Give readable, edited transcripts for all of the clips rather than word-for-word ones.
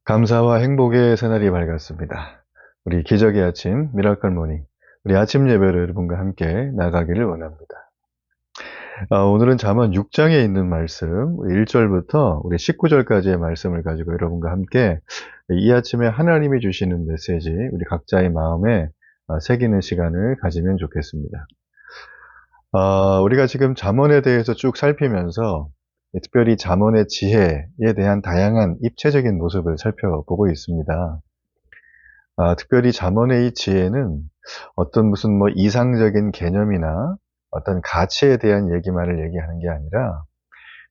감사와 행복의 새날이 밝았습니다. 우리 기적의 아침 미라클 모닝, 우리 아침 예배를 여러분과 함께 나가기를 원합니다. 오늘은 잠언 6장에 있는 말씀 1절부터 우리 19절까지의 말씀을 가지고 여러분과 함께 이 아침에 하나님이 주시는 메시지 우리 각자의 마음에 새기는 시간을 가지면 좋겠습니다. 우리가 지금 잠언에 대해서 쭉 살피면서 특별히 잠언의 지혜에 대한 다양한 입체적인 모습을 살펴보고 있습니다. 특별히 잠언의 이 지혜는 어떤 무슨 이상적인 개념이나 어떤 가치에 대한 얘기만을 얘기하는 게 아니라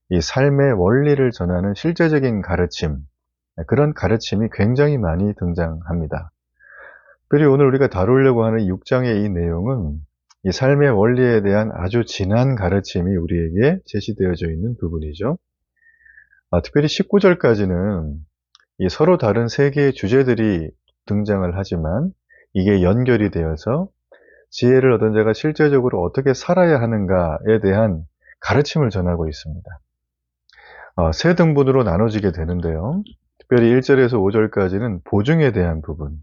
이 삶의 원리를 전하는 실제적인 가르침, 그런 가르침이 굉장히 많이 등장합니다. 특별히 오늘 우리가 다루려고 하는 6장의 이 내용은 이 삶의 원리에 대한 아주 진한 가르침이 우리에게 제시되어져 있는 부분이죠. 특별히 19절까지는 이 서로 다른 세 개의 주제들이 등장을 하지만 이게 연결이 되어서 지혜를 얻은 자가 실제적으로 어떻게 살아야 하는가에 대한 가르침을 전하고 있습니다. 세 등분으로 나눠지게 되는데요. 특별히 1절에서 5절까지는 보증에 대한 부분,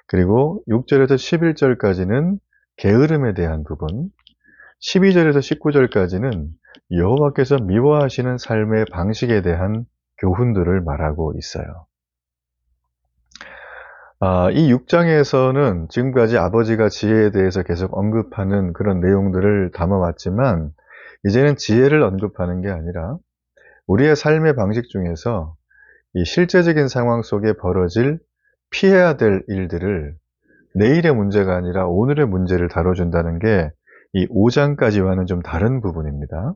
그리고 6절에서 11절까지는 게으름에 대한 부분, 12절에서 19절까지는 여호와께서 미워하시는 삶의 방식에 대한 교훈들을 말하고 있어요. 이 6장에서는 지금까지 아버지가 지혜에 대해서 계속 언급하는 그런 내용들을 담아왔지만 이제는 지혜를 언급하는 게 아니라 우리의 삶의 방식 중에서 이 실제적인 상황 속에 벌어질 피해야 될 일들을 내일의 문제가 아니라 오늘의 문제를 다뤄준다는 게 이 5장까지와는 좀 다른 부분입니다.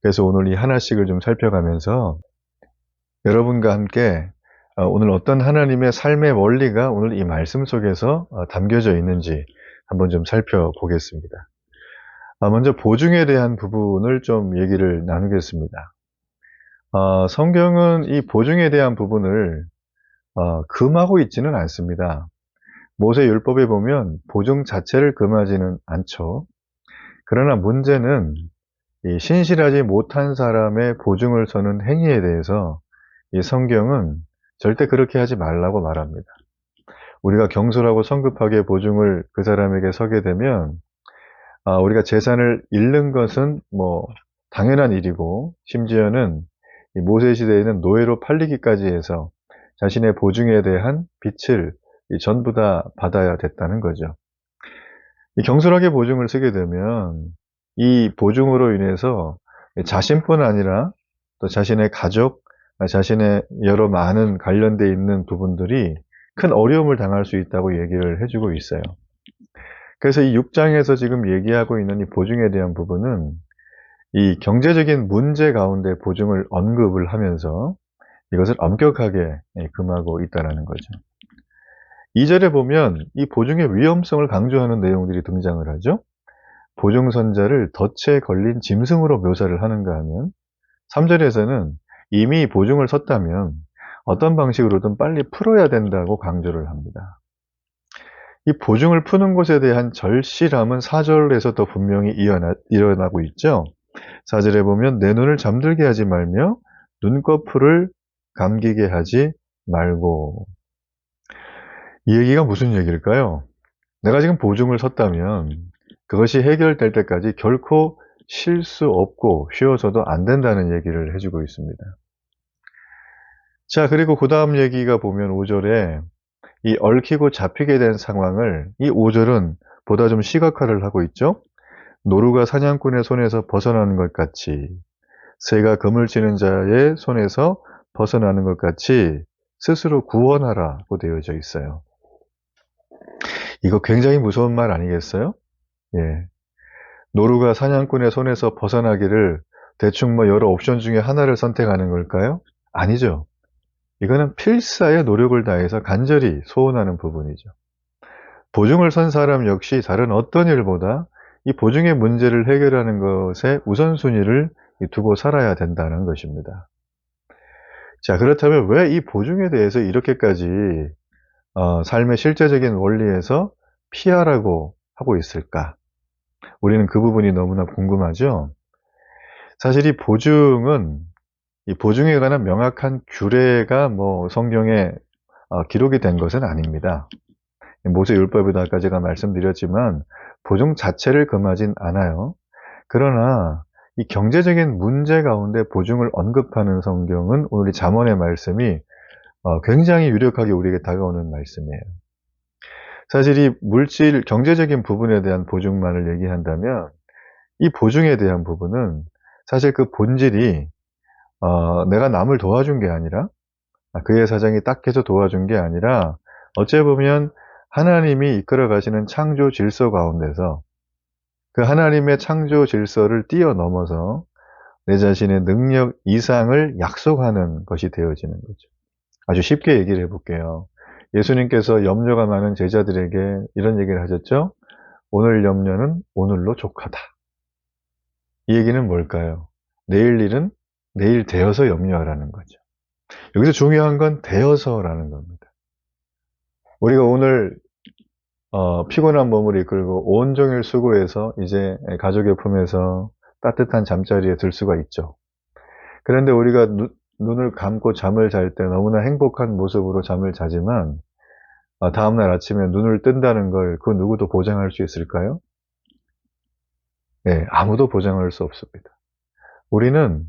그래서 오늘 이 하나씩을 좀 살펴가면서 여러분과 함께 오늘 어떤 하나님의 삶의 원리가 오늘 이 말씀 속에서 담겨져 있는지 한번 좀 살펴보겠습니다. 먼저 보증에 대한 부분을 좀 얘기를 나누겠습니다. 성경은 이 보증에 대한 부분을 금하고 있지는 않습니다. 모세 율법에 보면 보증 자체를 금하지는 않죠. 그러나 문제는 이 신실하지 못한 사람의 보증을 서는 행위에 대해서 이 성경은 절대 그렇게 하지 말라고 말합니다. 우리가 경솔하고 성급하게 보증을 그 사람에게 서게 되면 우리가 재산을 잃는 것은 당연한 일이고, 심지어는 이 모세 시대에는 노예로 팔리기까지 해서 자신의 보증에 대한 빚을 전부 다 받아야 됐다는 거죠. 이 경솔하게 보증을 쓰게 되면 이 보증으로 인해서 자신뿐 아니라 또 자신의 가족, 자신의 여러 많은 관련돼 있는 부분들이 큰 어려움을 당할 수 있다고 얘기를 해주고 있어요. 그래서 이 6장에서 지금 얘기하고 있는 이 보증에 대한 부분은 이 경제적인 문제 가운데 보증을 언급을 하면서 이것을 엄격하게 금하고 있다는 거죠. 2절에 보면 이 보증의 위험성을 강조하는 내용들이 등장을 하죠. 보증선자를 덫에 걸린 짐승으로 묘사를 하는가 하면 3절에서는 이미 보증을 섰다면 어떤 방식으로든 빨리 풀어야 된다고 강조를 합니다. 이 보증을 푸는 것에 대한 절실함은 4절에서 더 분명히 일어나고 있죠. 4절에 보면 내 눈을 잠들게 하지 말며 눈꺼풀을 감기게 하지 말고. 이 얘기가 무슨 얘기일까요? 내가 지금 보증을 섰다면 그것이 해결될 때까지 결코 쉴 수 없고 쉬어서도 안 된다는 얘기를 해주고 있습니다. 자, 그리고 그 다음 얘기가 보면 5절에 이 얽히고 잡히게 된 상황을 이 5절은 보다 좀 시각화를 하고 있죠. 노루가 사냥꾼의 손에서 벗어나는 것 같이, 새가 그물 치는 자의 손에서 벗어나는 것 같이 스스로 구원하라고 되어져 있어요. 이거 굉장히 무서운 말 아니겠어요? 예. 노루가 사냥꾼의 손에서 벗어나기를 대충 여러 옵션 중에 하나를 선택하는 걸까요? 아니죠. 이거는 필사의 노력을 다해서 간절히 소원하는 부분이죠. 보증을 선 사람 역시 다른 어떤 일보다 이 보증의 문제를 해결하는 것에 우선순위를 두고 살아야 된다는 것입니다. 자, 그렇다면 왜 이 보증에 대해서 이렇게까지 삶의 실제적인 원리에서 피하라고 하고 있을까? 우리는 그 부분이 너무나 궁금하죠? 사실 이 보증은 이 보증에 관한 명확한 규례가 뭐 성경에 기록이 된 것은 아닙니다. 모세율법에도 아까 제가 말씀드렸지만 보증 자체를 금하진 않아요. 그러나 이 경제적인 문제 가운데 보증을 언급하는 성경은 오늘 이 잠언의 말씀이 굉장히 유력하게 우리에게 다가오는 말씀이에요. 사실 이 물질, 경제적인 부분에 대한 보증만을 얘기한다면 이 보증에 대한 부분은 사실 그 본질이 내가 남을 도와준 게 아니라 그의 사정이 딱해서 도와준 게 아니라 어찌 보면 하나님이 이끌어 가시는 창조 질서 가운데서 그 하나님의 창조 질서를 뛰어넘어서 내 자신의 능력 이상을 약속하는 것이 되어지는 거죠. 아주 쉽게 얘기를 해볼게요. 예수님께서 염려가 많은 제자들에게 이런 얘기를 하셨죠. 오늘 염려는 오늘로 족하다. 이 얘기는 뭘까요? 내일 일은 내일 되어서 염려하라는 거죠. 여기서 중요한 건 되어서라는 겁니다. 우리가 오늘 피곤한 몸을 이끌고 온종일 수고해서 이제 가족의 품에서 따뜻한 잠자리에 들 수가 있죠. 그런데 우리가 눈을 감고 잠을 잘 때 너무나 행복한 모습으로 잠을 자지만 다음날 아침에 눈을 뜬다는 걸 그 누구도 보장할 수 있을까요? 네, 아무도 보장할 수 없습니다. 우리는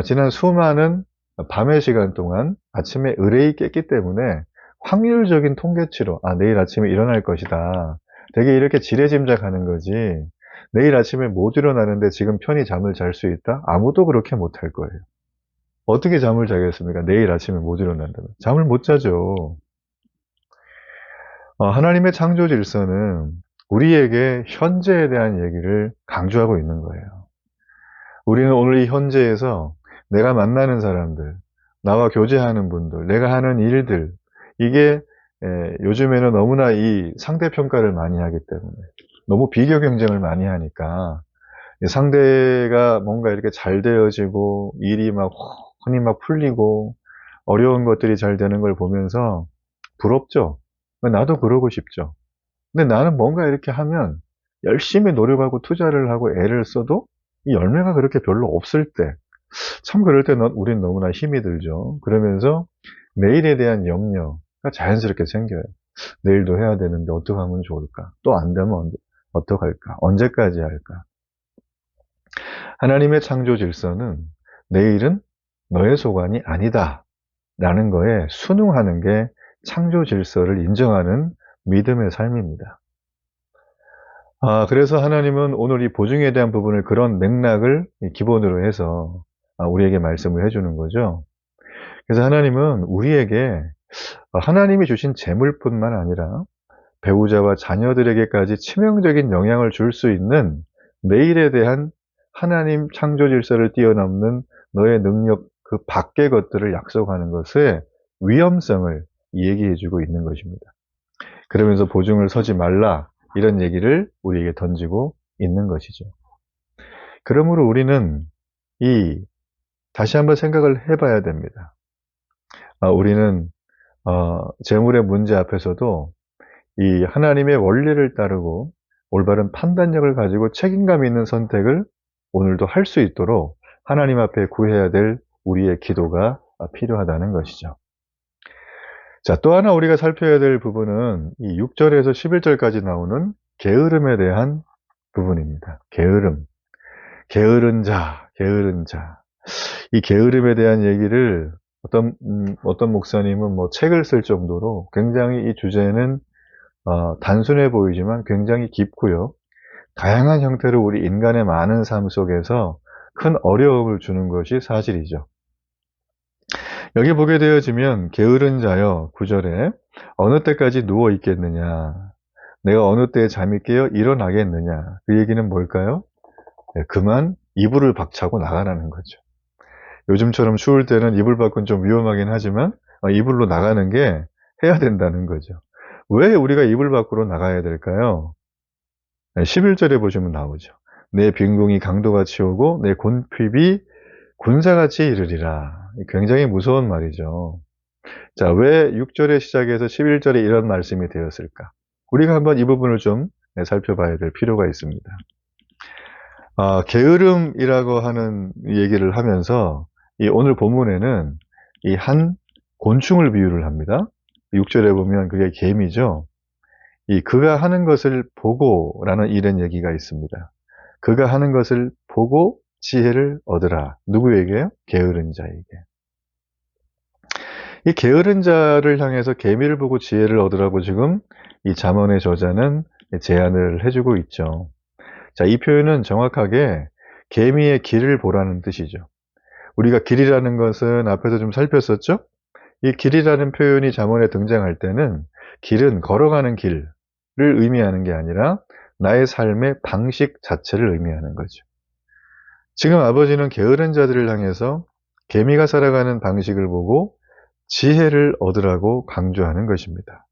지난 수많은 밤의 시간 동안 아침에 의뢰이 깼기 때문에 확률적인 통계치로 내일 아침에 일어날 것이다. 되게 이렇게 지레짐작하는 거지. 내일 아침에 못 일어나는데 지금 편히 잠을 잘 수 있다? 아무도 그렇게 못할 거예요. 어떻게 잠을 자겠습니까? 내일 아침에 못 일어난다면. 잠을 못 자죠. 하나님의 창조 질서는 우리에게 현재에 대한 얘기를 강조하고 있는 거예요. 우리는 오늘 이 현재에서 내가 만나는 사람들, 나와 교제하는 분들, 내가 하는 일들, 이게 요즘에는 너무나 이 상대평가를 많이 하기 때문에 너무 비교 경쟁을 많이 하니까 상대가 뭔가 이렇게 잘 되어지고 일이 막 흔히 막 풀리고 어려운 것들이 잘 되는 걸 보면서 부럽죠. 나도 그러고 싶죠. 근데 나는 뭔가 이렇게 하면 열심히 노력하고 투자를 하고 애를 써도 이 열매가 그렇게 별로 없을 때, 참 그럴 때 우린 너무나 힘이 들죠. 그러면서 내일에 대한 염려가 자연스럽게 생겨요. 내일도 해야 되는데 어떻게 하면 좋을까? 또 안 되면 어떻게 할까? 언제까지 할까? 하나님의 창조 질서는 내일은 너의 소관이 아니다 라는 거에 순응하는 게 창조 질서를 인정하는 믿음의 삶입니다. 그래서 하나님은 오늘 이 보증에 대한 부분을 그런 맥락을 기본으로 해서 우리에게 말씀을 해주는 거죠. 그래서 하나님은 우리에게 하나님이 주신 재물뿐만 아니라 배우자와 자녀들에게까지 치명적인 영향을 줄 수 있는 내일에 대한 하나님 창조 질서를 뛰어넘는 너의 능력 그 밖의 것들을 약속하는 것의 위험성을 얘기해주고 있는 것입니다. 그러면서 보증을 서지 말라 이런 얘기를 우리에게 던지고 있는 것이죠. 그러므로 우리는 다시 한번 생각을 해봐야 됩니다. 우리는 재물의 문제 앞에서도 이 하나님의 원리를 따르고 올바른 판단력을 가지고 책임감 있는 선택을 오늘도 할 수 있도록 하나님 앞에 구해야 될 우리의 기도가 필요하다는 것이죠. 자, 또 하나 우리가 살펴야 될 부분은 이 6절에서 11절까지 나오는 게으름에 대한 부분입니다. 게으른 자. 이 게으름에 대한 얘기를 어떤 목사님은 뭐 책을 쓸 정도로 굉장히 이 주제는 단순해 보이지만 굉장히 깊고요. 다양한 형태로 우리 인간의 많은 삶 속에서 큰 어려움을 주는 것이 사실이죠. 여기 보게 되어지면 게으른 자여 9절에 어느 때까지 누워 있겠느냐 내가 어느 때에 잠이 깨어 일어나겠느냐 그 얘기는 뭘까요? 그만 이불을 박차고 나가라는 거죠. 요즘처럼 추울 때는 이불 밖은 좀 위험하긴 하지만 이불로 나가는 게 해야 된다는 거죠. 왜 우리가 이불 밖으로 나가야 될까요? 11절에 보시면 나오죠. 내 빈궁이 강도같이 오고 내 곤핍이 군사같이 이르리라. 굉장히 무서운 말이죠. 자, 왜 6절의 시작에서 11절에 이런 말씀이 되었을까? 우리가 한번 이 부분을 좀 살펴봐야 될 필요가 있습니다. 게으름이라고 하는 얘기를 하면서 이 오늘 본문에는 이 한 곤충을 비유를 합니다. 6절에 보면 그게 개미죠. 이 그가 하는 것을 보고라는 이런 얘기가 있습니다. 그가 하는 것을 보고 지혜를 얻으라. 누구에게요? 게으른 자에게. 이 게으른 자를 향해서 개미를 보고 지혜를 얻으라고 지금 이 잠언의 저자는 제안을 해주고 있죠. 자, 이 표현은 정확하게 개미의 길을 보라는 뜻이죠. 우리가 길이라는 것은 앞에서 좀 살폈었죠? 이 길이라는 표현이 잠언에 등장할 때는 길은 걸어가는 길을 의미하는 게 아니라 나의 삶의 방식 자체를 의미하는 거죠. 지금 아버지는 게으른 자들을 향해서 개미가 살아가는 방식을 보고 지혜를 얻으라고 강조하는 것입니다.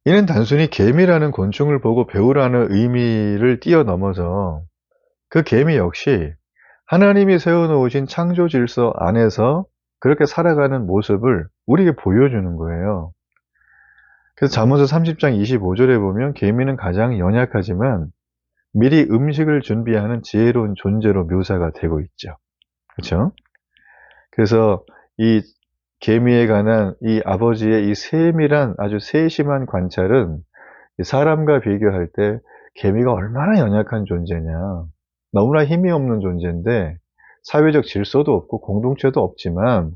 이는 단순히 개미라는 곤충을 보고 배우라는 의미를 뛰어넘어서 그 개미 역시 하나님이 세워놓으신 창조 질서 안에서 그렇게 살아가는 모습을 우리에게 보여주는 거예요. 그래서 잠언서 30장 25절에 보면 개미는 가장 연약하지만 미리 음식을 준비하는 지혜로운 존재로 묘사가 되고 있죠. 그렇죠? 그래서 이 개미에 관한 이 아버지의 이 세밀한 아주 세심한 관찰은 사람과 비교할 때 개미가 얼마나 연약한 존재냐. 너무나 힘이 없는 존재인데 사회적 질서도 없고 공동체도 없지만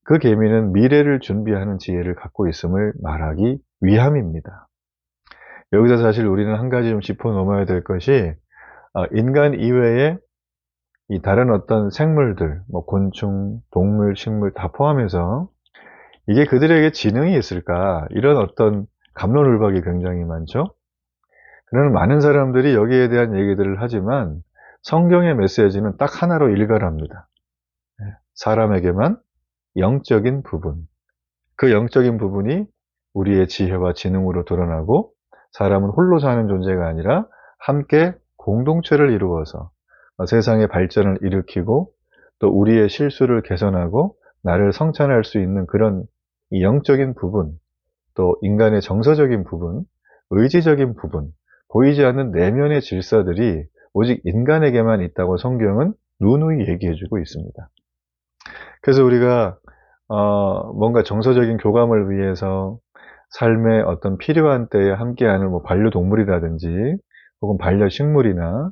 그 개미는 미래를 준비하는 지혜를 갖고 있음을 말하기 위함입니다. 여기서 사실 우리는 한 가지 좀 짚어 넘어야 될 것이 인간 이외에 이 다른 어떤 생물들, 뭐 곤충, 동물, 식물 다 포함해서 이게 그들에게 지능이 있을까? 이런 어떤 갑론을박이 굉장히 많죠. 그러나 많은 사람들이 여기에 대한 얘기들을 하지만 성경의 메시지는 딱 하나로 일관합니다. 사람에게만 영적인 부분, 그 영적인 부분이 우리의 지혜와 지능으로 드러나고 사람은 홀로 사는 존재가 아니라 함께 공동체를 이루어서 세상의 발전을 일으키고 또 우리의 실수를 개선하고 나를 성찬할 수 있는 그런 이 영적인 부분, 또 인간의 정서적인 부분, 의지적인 부분, 보이지 않는 내면의 질서들이 오직 인간에게만 있다고 성경은 누누이 얘기해주고 있습니다. 그래서 우리가 뭔가 정서적인 교감을 위해서 삶의 어떤 필요한 때에 함께하는 뭐 반려동물이라든지 혹은 반려식물이나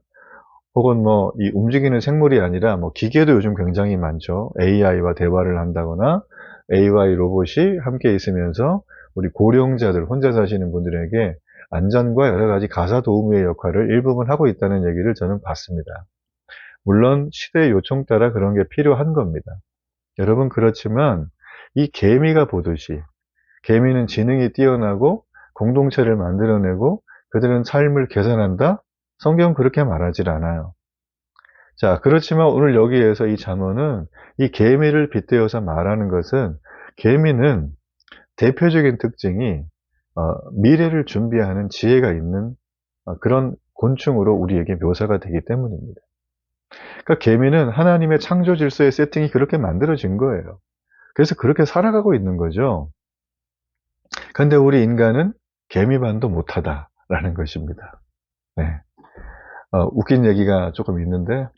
혹은 뭐 이 움직이는 생물이 아니라 뭐 기계도 요즘 굉장히 많죠. AI와 대화를 한다거나 AI 로봇이 함께 있으면서 우리 고령자들, 혼자 사시는 분들에게 안전과 여러 가지 가사 도우미의 역할을 일부분 하고 있다는 얘기를 저는 봤습니다. 물론 시대의 요청 따라 그런 게 필요한 겁니다. 여러분, 그렇지만 이 개미가 보듯이 개미는 지능이 뛰어나고 공동체를 만들어내고 그들은 삶을 개선한다? 성경은 그렇게 말하질 않아요. 자, 그렇지만 오늘 여기에서 이 잠언은 이 개미를 빗대어서 말하는 것은 개미는 대표적인 특징이 미래를 준비하는 지혜가 있는 그런 곤충으로 우리에게 묘사가 되기 때문입니다. 그러니까 개미는 하나님의 창조 질서의 세팅이 그렇게 만들어진 거예요. 그래서 그렇게 살아가고 있는 거죠. 근데 우리 인간은 개미반도 못하다라는 것입니다. 네. 웃긴 얘기가 조금 있는데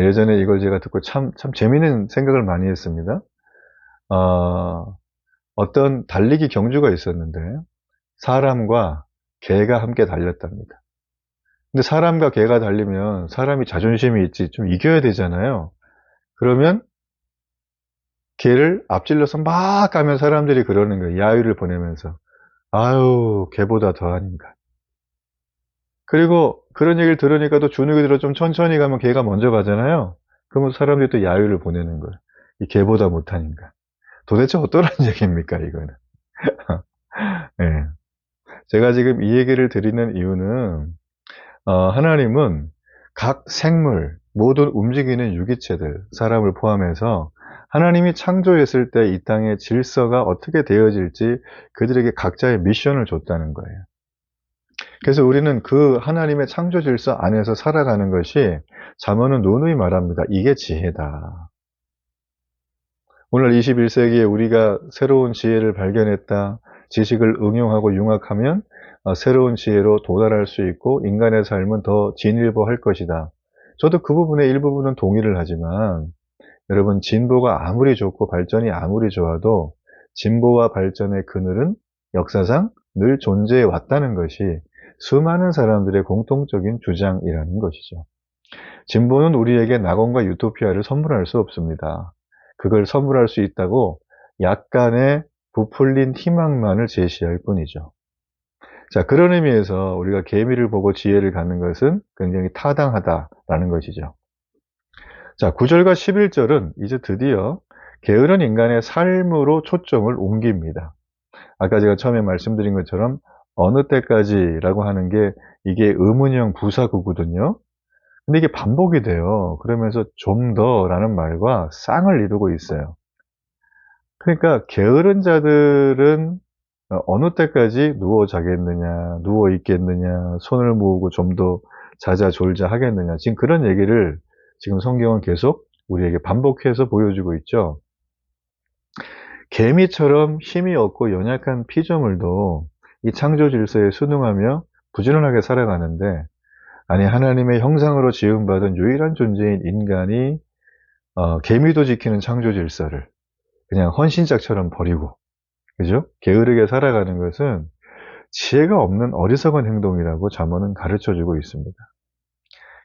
예전에 이걸 제가 듣고 참 재미있는 생각을 많이 했습니다. 어떤 달리기 경주가 있었는데 사람과 개가 함께 달렸답니다. 근데 사람과 개가 달리면 사람이 자존심이 있지 좀 이겨야 되잖아요. 그러면 개를 앞질러서 막 가면 사람들이 그러는 거예요. 야유를 보내면서. 아유, 개보다 더한 인간. 그리고 그런 얘기를 들으니까 또 주눅이 들어 좀 천천히 가면 개가 먼저 가잖아요. 그러면 사람들이 또 야유를 보내는 거예요. 이 개보다 못한 인간. 도대체 어떠란 얘기입니까, 이거는. 네. 제가 지금 이 얘기를 드리는 이유는 하나님은 각 생물, 모든 움직이는 유기체들, 사람을 포함해서 하나님이 창조했을 때 이 땅의 질서가 어떻게 되어질지 그들에게 각자의 미션을 줬다는 거예요. 그래서 우리는 그 하나님의 창조 질서 안에서 살아가는 것이 잠언은 누누이 말합니다. 이게 지혜다. 오늘 21세기에 우리가 새로운 지혜를 발견했다. 지식을 응용하고 융합하면 새로운 지혜로 도달할 수 있고 인간의 삶은 더 진일보할 것이다. 저도 그 부분의 일부분은 동의를 하지만 여러분, 진보가 아무리 좋고 발전이 아무리 좋아도 진보와 발전의 그늘은 역사상 늘 존재해 왔다는 것이 수많은 사람들의 공통적인 주장이라는 것이죠. 진보는 우리에게 낙원과 유토피아를 선물할 수 없습니다. 그걸 선물할 수 있다고 약간의 부풀린 희망만을 제시할 뿐이죠. 자, 그런 의미에서 우리가 계미를 보고 지혜를 갖는 것은 굉장히 타당하다라는 것이죠. 자, 9절과 11절은 이제 드디어 게으른 인간의 삶으로 초점을 옮깁니다. 아까 제가 처음에 말씀드린 것처럼 어느 때까지라고 하는 게 이게 의문형 부사구거든요. 근데 이게 반복이 돼요. 그러면서 좀 더라는 말과 쌍을 이루고 있어요. 그러니까 게으른 자들은 어느 때까지 누워 자겠느냐, 누워 있겠느냐, 손을 모으고 좀 더 자자 졸자 하겠느냐. 지금 그런 얘기를 지금 성경은 계속 우리에게 반복해서 보여주고 있죠. 개미처럼 힘이 없고 연약한 피조물도 이 창조 질서에 순응하며 부지런하게 살아가는데, 아니, 하나님의 형상으로 지음받은 유일한 존재인 인간이 개미도 지키는 창조 질서를 그냥 헌신짝처럼 버리고, 그죠? 게으르게 살아가는 것은 지혜가 없는 어리석은 행동이라고 잠언은 가르쳐주고 있습니다.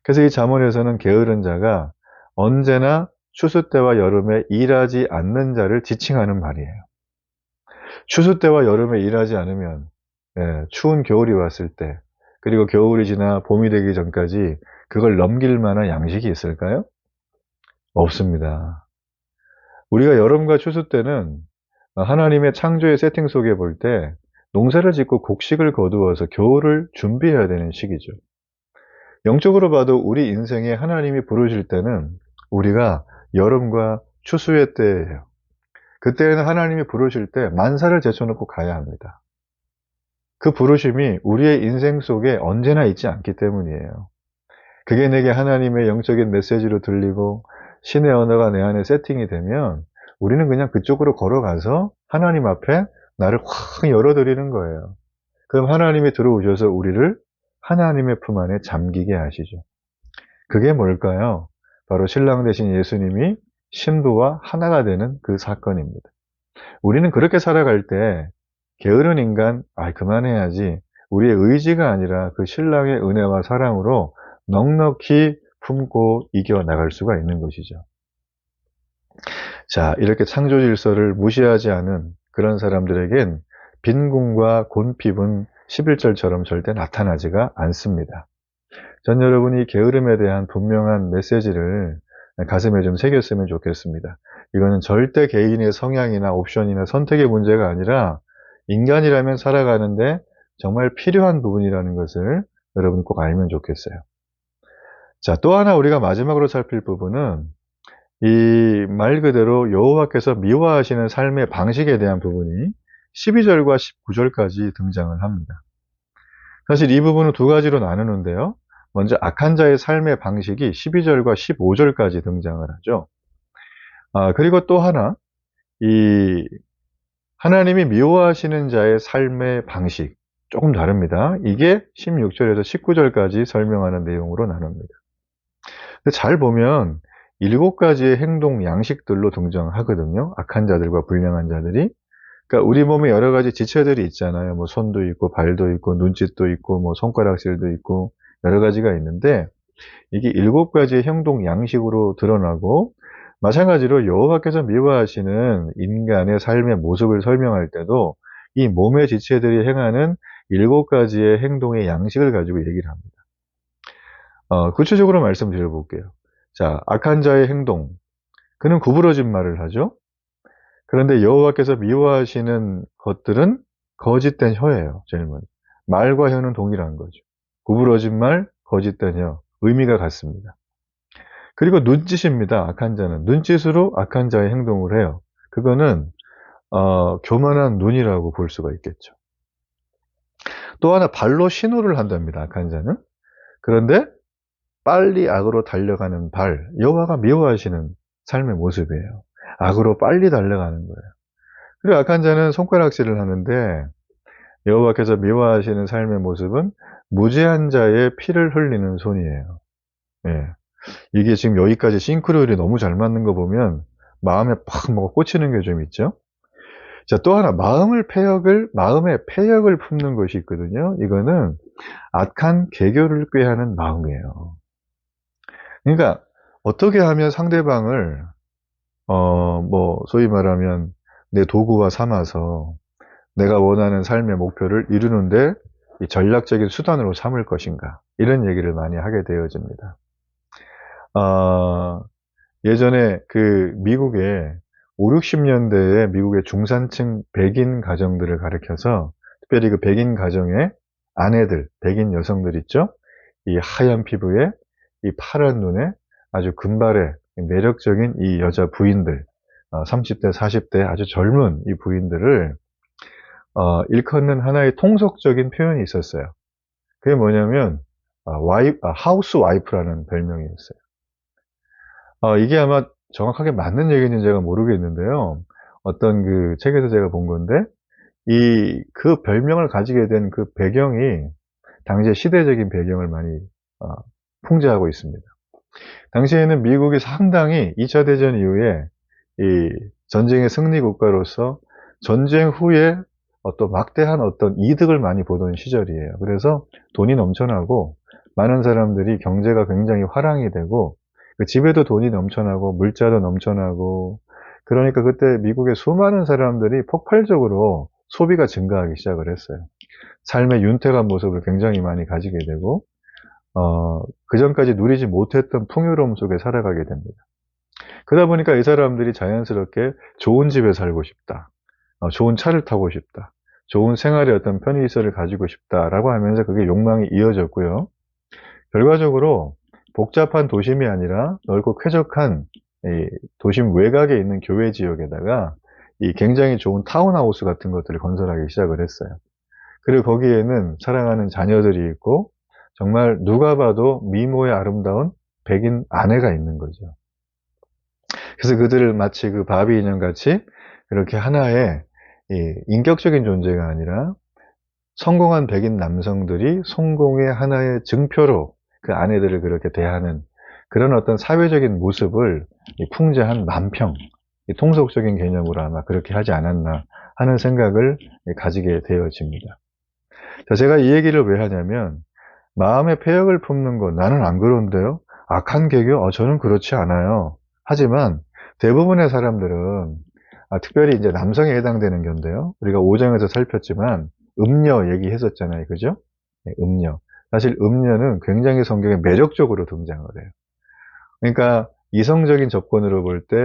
그래서 이 잠언에서는 게으른 자가 언제나 추수 때와 여름에 일하지 않는 자를 지칭하는 말이에요. 추수 때와 여름에 일하지 않으면 추운 겨울이 왔을 때, 그리고 겨울이 지나 봄이 되기 전까지 그걸 넘길 만한 양식이 있을까요? 없습니다. 우리가 여름과 추수 때는 하나님의 창조의 세팅 속에 볼 때 농사를 짓고 곡식을 거두어서 겨울을 준비해야 되는 시기죠. 영적으로 봐도 우리 인생에 하나님이 부르실 때는 우리가 여름과 추수의 때예요. 그때에는 하나님이 부르실 때 만사를 제쳐놓고 가야 합니다. 그 부르심이 우리의 인생 속에 언제나 있지 않기 때문이에요. 그게 내게 하나님의 영적인 메시지로 들리고 신의 언어가 내 안에 세팅이 되면 우리는 그냥 그쪽으로 걸어가서 하나님 앞에 나를 확 열어드리는 거예요. 그럼 하나님이 들어오셔서 우리를 하나님의 품 안에 잠기게 하시죠. 그게 뭘까요? 바로 신랑 되신 예수님이 신부와 하나가 되는 그 사건입니다. 우리는 그렇게 살아갈 때 게으른 인간, 그만해야지, 우리의 의지가 아니라 그 신랑의 은혜와 사랑으로 넉넉히 품고 이겨나갈 수가 있는 것이죠. 자, 이렇게 창조 질서를 무시하지 않은 그런 사람들에겐 빈궁과 곤핍은 11절처럼 절대 나타나지가 않습니다. 전 여러분이 게으름에 대한 분명한 메시지를 가슴에 좀 새겼으면 좋겠습니다. 이거는 절대 개인의 성향이나 옵션이나 선택의 문제가 아니라 인간이라면 살아가는데 정말 필요한 부분이라는 것을 여러분 꼭 알면 좋겠어요. 자, 또 하나 우리가 마지막으로 살필 부분은 이 말 그대로 여호와께서 미워하시는 삶의 방식에 대한 부분이 12절과 19절까지 등장을 합니다. 사실 이 부분은 두 가지로 나누는데요. 먼저 악한 자의 삶의 방식이 12절과 15절까지 등장을 하죠. 그리고 또 하나, 이 하나님이 미워하시는 자의 삶의 방식, 조금 다릅니다. 이게 16절에서 19절까지 설명하는 내용으로 나눕니다. 근데 잘 보면 7가지의 행동 양식들로 등장하거든요. 악한 자들과 불량한 자들이. 그러니까 우리 몸에 여러 가지 지체들이 있잖아요. 뭐 손도 있고 발도 있고 눈짓도 있고 뭐 손가락질도 있고 여러 가지가 있는데, 이게 7가지의 행동 양식으로 드러나고, 마찬가지로 여호와께서 미워하시는 인간의 삶의 모습을 설명할 때도 이 몸의 지체들이 행하는 7가지의 행동의 양식을 가지고 얘기를 합니다. 구체적으로 말씀드려 볼게요. 자, 악한 자의 행동. 그는 구부러진 말을 하죠. 그런데 여호와께서 미워하시는 것들은 거짓된 혀예요. 제일 먼저. 말과 혀는 동일한 거죠. 구부러진 말, 거짓된 혀. 의미가 같습니다. 그리고 눈짓입니다. 악한 자는. 눈짓으로 악한 자의 행동을 해요. 그거는 교만한 눈이라고 볼 수가 있겠죠. 또 하나, 발로 신호를 한답니다. 악한 자는. 그런데 빨리 악으로 달려가는 발, 여호와가 미워하시는 삶의 모습이에요. 악으로 빨리 달려가는 거예요. 그리고 악한 자는 손가락질을 하는데, 여호와께서 미워하시는 삶의 모습은 무죄한 자의 피를 흘리는 손이에요. 예. 이게 지금 여기까지 싱크로율이 너무 잘 맞는 거 보면 마음에 팍 뭐가 꽂히는 게 좀 있죠. 자, 또 하나 마음의 폐역을 품는 것이 있거든요. 이거는 악한 계교를 꾀하는 마음이에요. 그러니까 어떻게 하면 상대방을 소위 말하면 내 도구화 삼아서 내가 원하는 삶의 목표를 이루는데 이 전략적인 수단으로 삼을 것인가, 이런 얘기를 많이 하게 되어집니다. 예전에 그 미국의 5, 60년대에 미국의 중산층 백인 가정들을 가리켜서, 특별히 그 백인 가정의 아내들, 백인 여성들 있죠? 이 하얀 피부에, 이 파란 눈에 아주 금발의 매력적인 이 여자 부인들, 30대, 40대 아주 젊은 이 부인들을 일컫는 하나의 통속적인 표현이 있었어요. 그게 뭐냐면 하우스 와이프라는 별명이었어요. 이게 아마 정확하게 맞는 얘기인지 제가 모르겠는데요. 어떤 그 책에서 제가 본 건데, 그 별명을 가지게 된 그 배경이 당시의 시대적인 배경을 많이 풍자하고 있습니다. 당시에는 미국이 상당히 2차 대전 이후에 이 전쟁의 승리 국가로서 전쟁 후에 어떤 막대한 어떤 이득을 많이 보던 시절이에요. 그래서 돈이 넘쳐나고 많은 사람들이 경제가 굉장히 화랑이 되고 그 집에도 돈이 넘쳐나고 물자도 넘쳐나고, 그러니까 그때 미국의 수많은 사람들이 폭발적으로 소비가 증가하기 시작을 했어요. 삶의 윤택한 모습을 굉장히 많이 가지게 되고 그전까지 누리지 못했던 풍요로움 속에 살아가게 됩니다. 그러다 보니까 이 사람들이 자연스럽게 좋은 집에 살고 싶다, 좋은 차를 타고 싶다, 좋은 생활의 어떤 편의시설을 가지고 싶다라고 하면서 그게 욕망이 이어졌고요. 결과적으로 복잡한 도심이 아니라 넓고 쾌적한 이 도심 외곽에 있는 교외 지역에다가 이 굉장히 좋은 타운하우스 같은 것들을 건설하기 시작을 했어요. 그리고 거기에는 사랑하는 자녀들이 있고 정말 누가 봐도 미모의 아름다운 백인 아내가 있는 거죠. 그래서 그들을 마치 그 바비 인형 같이 이렇게 하나의 인격적인 존재가 아니라 성공한 백인 남성들이 성공의 하나의 증표로 그 아내들을 그렇게 대하는 그런 어떤 사회적인 모습을 풍자한 남평, 통속적인 개념으로 아마 그렇게 하지 않았나 하는 생각을 가지게 되어집니다. 자, 제가 이 얘기를 왜 하냐면, 마음의 폐역을 품는 것, 나는 안 그런데요? 악한 개교? 저는 그렇지 않아요. 하지만 대부분의 사람들은, 특별히 이제 남성에 해당되는 건데요. 우리가 5장에서 살폈지만, 음녀 얘기했었잖아요. 그죠? 네, 음녀. 사실 음녀는 굉장히 성경에 매력적으로 등장을 해요. 그러니까 이성적인 접근으로 볼 때,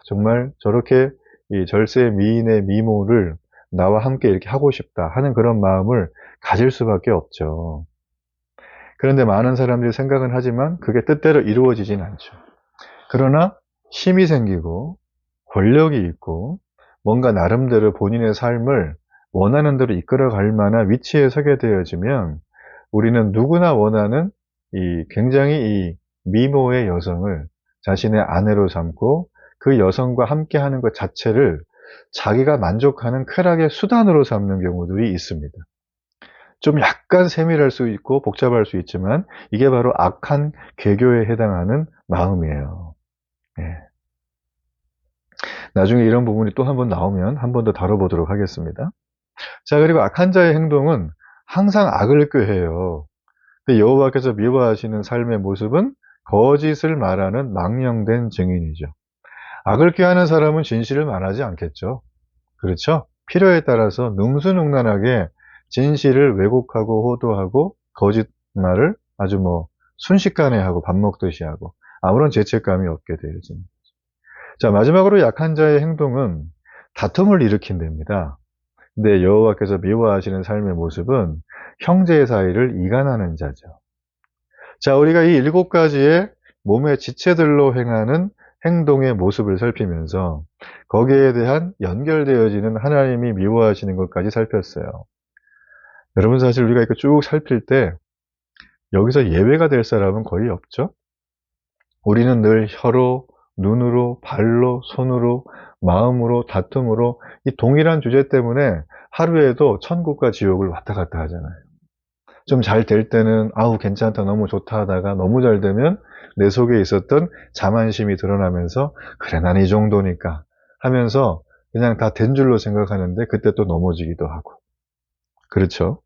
정말 저렇게 이 절세 미인의 미모를 나와 함께 이렇게 하고 싶다 하는 그런 마음을 가질 수밖에 없죠. 그런데 많은 사람들이 생각은 하지만 그게 뜻대로 이루어지진 않죠. 그러나 힘이 생기고 권력이 있고 뭔가 나름대로 본인의 삶을 원하는 대로 이끌어갈 만한 위치에 서게 되어지면 우리는 누구나 원하는 굉장히 이 미모의 여성을 자신의 아내로 삼고 그 여성과 함께 하는 것 자체를 자기가 만족하는 쾌락의 수단으로 삼는 경우들이 있습니다. 좀 약간 세밀할 수 있고 복잡할 수 있지만 이게 바로 악한 계교에 해당하는 마음이에요. 예. 나중에 이런 부분이 또 한 번 나오면 한 번 더 다뤄보도록 하겠습니다. 자, 그리고 악한 자의 행동은 항상 악을 꾀해요. 여호와께서 미워하시는 삶의 모습은 거짓을 말하는 망령된 증인이죠. 악을 꾀하는 사람은 진실을 말하지 않겠죠. 그렇죠? 필요에 따라서 능수능란하게 진실을 왜곡하고 호도하고 거짓말을 아주 순식간에 하고 밥 먹듯이 하고 아무런 죄책감이 없게 되어집니다. 자, 마지막으로 약한 자의 행동은 다툼을 일으킨답니다. 근데 여호와께서 미워하시는 삶의 모습은 형제 사이를 이간하는 자죠. 자, 우리가 이 7가지의 몸의 지체들로 행하는 행동의 모습을 살피면서 거기에 대한 연결되어지는 하나님이 미워하시는 것까지 살폈어요. 여러분, 사실 우리가 이렇게 쭉 살필 때 여기서 예외가 될 사람은 거의 없죠? 우리는 늘 혀로, 눈으로, 발로, 손으로, 마음으로, 다툼으로 이 동일한 주제 때문에 하루에도 천국과 지옥을 왔다 갔다 하잖아요. 좀 잘 될 때는 아우 괜찮다 너무 좋다 하다가 너무 잘 되면 내 속에 있었던 자만심이 드러나면서 그래 난 이 정도니까 하면서 그냥 다 된 줄로 생각하는데 그때 또 넘어지기도 하고 그렇죠.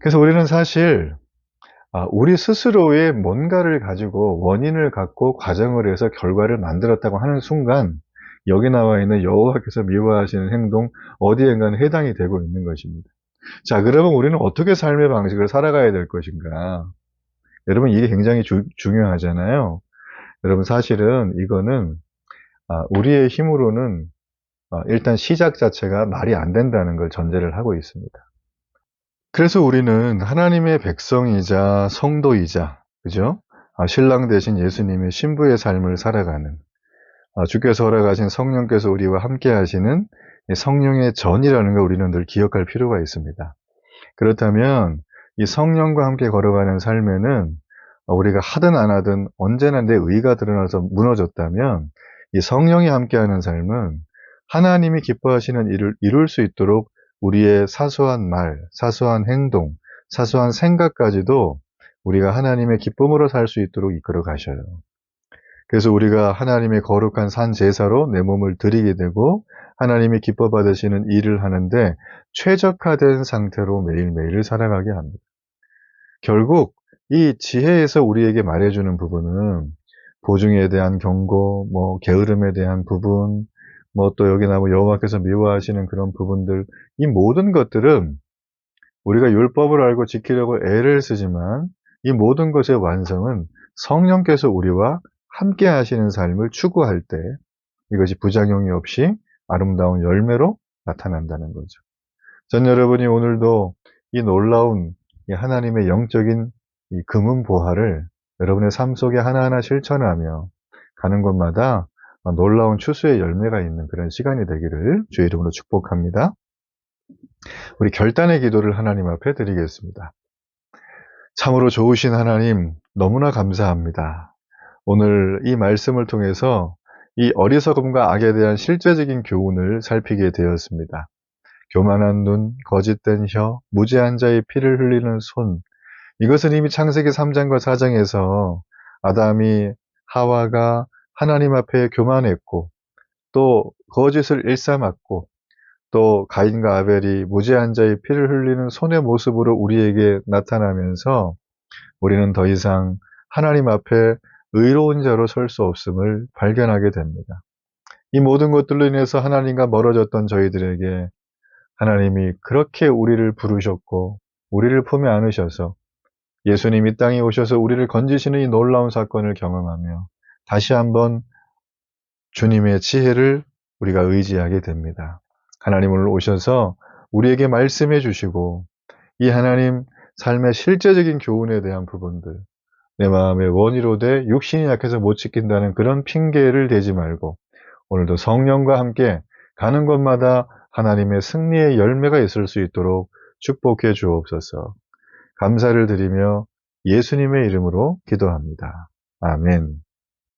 그래서 우리는 사실 우리 스스로의 뭔가를 가지고 원인을 갖고 과정을 해서 결과를 만들었다고 하는 순간 여기 나와 있는 여호와께서 미워하시는 행동 어디엔가는 해당이 되고 있는 것입니다. 자, 그러면 우리는 어떻게 삶의 방식을 살아가야 될 것인가? 여러분, 이게 굉장히 중요하잖아요. 여러분, 사실은 이거는 우리의 힘으로는 일단 시작 자체가 말이 안 된다는 걸 전제를 하고 있습니다. 그래서 우리는 하나님의 백성이자 성도이자, 그죠? 신랑 대신 예수님의 신부의 삶을 살아가는, 주께서 허락하신 성령께서 우리와 함께 하시는 성령의 전이라는 걸 우리는 늘 기억할 필요가 있습니다. 그렇다면 이 성령과 함께 걸어가는 삶에는 우리가 하든 안 하든 언제나 내 의가 드러나서 무너졌다면 이 성령이 함께하는 삶은 하나님이 기뻐하시는 일을 이룰 수 있도록 우리의 사소한 말, 사소한 행동, 사소한 생각까지도 우리가 하나님의 기쁨으로 살 수 있도록 이끌어 가셔요. 그래서 우리가 하나님의 거룩한 산 제사로 내 몸을 드리게 되고 하나님이 기뻐 받으시는 일을 하는데 최적화된 상태로 매일매일을 살아가게 합니다. 결국 이 지혜에서 우리에게 말해주는 부분은 보증에 대한 경고, 게으름에 대한 부분, 또 여기 나오고 여호와께서 미워하시는 그런 부분들, 이 모든 것들은 우리가 율법을 알고 지키려고 애를 쓰지만 이 모든 것의 완성은 성령께서 우리와 함께 하시는 삶을 추구할 때 이것이 부작용이 없이 아름다운 열매로 나타난다는 거죠. 전 여러분이 오늘도 이 놀라운 이 하나님의 영적인 이 금은 보화를 여러분의 삶 속에 하나하나 실천하며 가는 곳마다 놀라운 추수의 열매가 있는 그런 시간이 되기를 주의 이름으로 축복합니다. 우리 결단의 기도를 하나님 앞에 드리겠습니다. 참으로 좋으신 하나님 너무나 감사합니다. 오늘 이 말씀을 통해서 이 어리석음과 악에 대한 실제적인 교훈을 살피게 되었습니다. 교만한 눈, 거짓된 혀, 무죄한 자의 피를 흘리는 손, 이것은 이미 창세기 3장과 4장에서 아담이 하와가 하나님 앞에 교만했고 또 거짓을 일삼았고 또 가인과 아벨이 무죄한 자의 피를 흘리는 손의 모습으로 우리에게 나타나면서 우리는 더 이상 하나님 앞에 의로운 자로 설 수 없음을 발견하게 됩니다. 이 모든 것들로 인해서 하나님과 멀어졌던 저희들에게 하나님이 그렇게 우리를 부르셨고 우리를 품에 안으셔서 예수님이 땅에 오셔서 우리를 건지시는 이 놀라운 사건을 경험하며 다시 한번 주님의 지혜를 우리가 의지하게 됩니다. 하나님 오늘 오셔서 우리에게 말씀해 주시고 이 하나님 삶의 실제적인 교훈에 대한 부분들 내 마음의 원의로 돼 육신이 약해서 못 지킨다는 그런 핑계를 대지 말고 오늘도 성령과 함께 가는 곳마다 하나님의 승리의 열매가 있을 수 있도록 축복해 주옵소서. 감사를 드리며 예수님의 이름으로 기도합니다. 아멘.